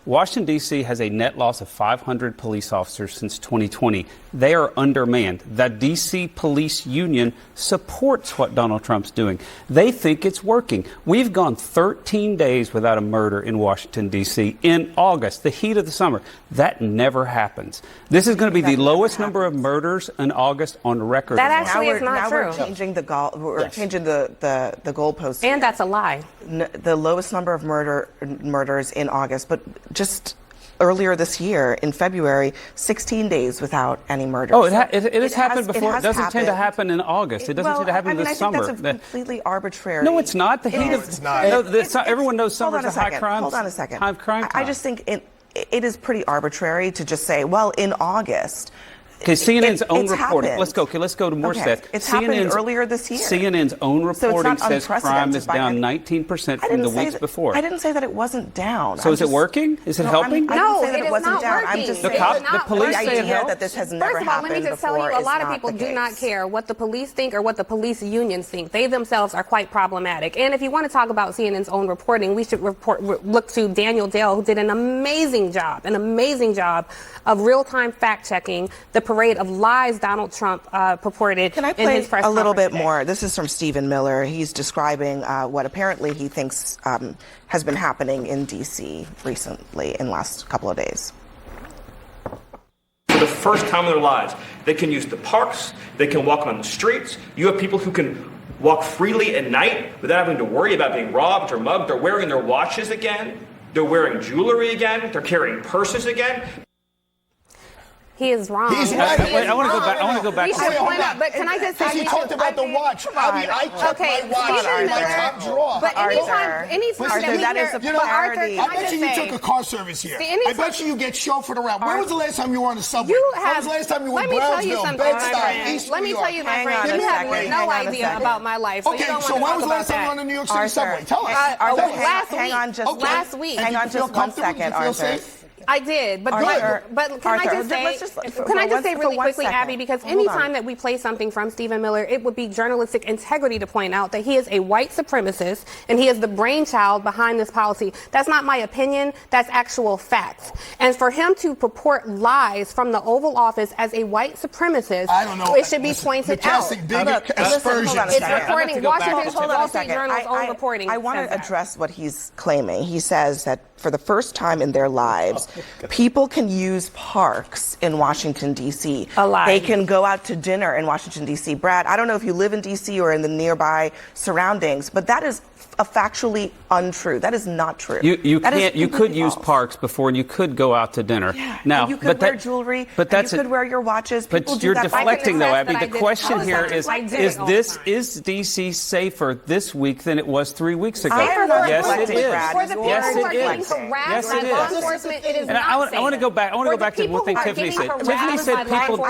Washington, D.C. has a net loss of 500 police officers since 2020. They are undermanned. The D.C. Police Union supports what Donald Trump's doing. They think it's working. We've gone 13 days without a murder in Washington, D.C. in August, the heat of the summer. That never happens. This is going to be the lowest number of murders in August on record. That actually is not true. We're changing the changing the goalposts. And that's a lie. The lowest number of murders in August, but just earlier this year, in February, 16 days without any murders. Oh, it has happened before. It doesn't tend to happen in August. It doesn't tend to happen this summer. I think that's completely arbitrary. No, it's not. The heat of it's not. Everyone knows summer's a high crime. Hold on a second. High crime time. I just think it is pretty arbitrary to just say, well, in August. Okay, CNN's own reporting. Happened. Let's go to more stats. It's happened earlier this year. CNN's own reporting says crime is down any... 19% from the weeks before. I didn't say that it wasn't down. So is it working? Is it helping? I didn't say that it wasn't down. Working. I'm just saying the police say it helps. That this has never happened before. First of all, let me just tell you, a lot of people do not care what the police think or what the police unions think. They themselves are quite problematic. And if you want to talk about CNN's own reporting, we should look to Daniel Dale, who did an amazing job of real-time fact-checking the parade of lies Donald Trump purported in his press conference. Can I play a little bit more? This is from Stephen Miller. He's describing what apparently he thinks has been happening in D.C. recently in the last couple of days. For the first time in their lives, they can use the parks, they can walk on the streets. You have people who can walk freely at night without having to worry about being robbed or mugged. They're wearing their watches again. They're wearing jewelry again. They're carrying purses again. He is wrong. He's right. I want to go back. But can I just say, he talked about the watch. I kept my watch in my top drawer. But anytime that is a parody. I bet you took a car service here. I bet you get chauffeured around. When was the last time you were on the subway? When was the last time you were in Brownsville, Bed-Stuy, East New York? Let me tell you, my friend, you have no idea about my life. Okay, so when was the last time you were on the New York City subway? Tell us. Last week. Hang on just 1 second, Arthur. I did, but can I just say really quickly, Abby, because anytime that we play something from Stephen Miller, it would be journalistic integrity to point out that he is a white supremacist and he is the brainchild behind this policy. That's not my opinion. That's actual facts. And for him to purport lies from the Oval Office as a white supremacist, I don't know. It should be pointed out. It's reporting Washington Wall Street Journal's own reporting. I want to address what he's claiming. He says that for the first time in their lives, people can use parks in Washington, D.C. A lie. They can go out to dinner in Washington, D.C. Brad, I don't know if you live in D.C. or in the nearby surroundings, but that is factually untrue. That is not true. You could use parks before, and you could go out to dinner. Yeah. Now, you could wear jewelry. But you could wear your watches. People but you're do that. deflecting, though, Abby. The question here is D.C. safer this week than it was 3 weeks ago? Yes, it is. Yes, it is. Yes, it is. And I want to go back. To one thing Tiffany said. Tiffany said people.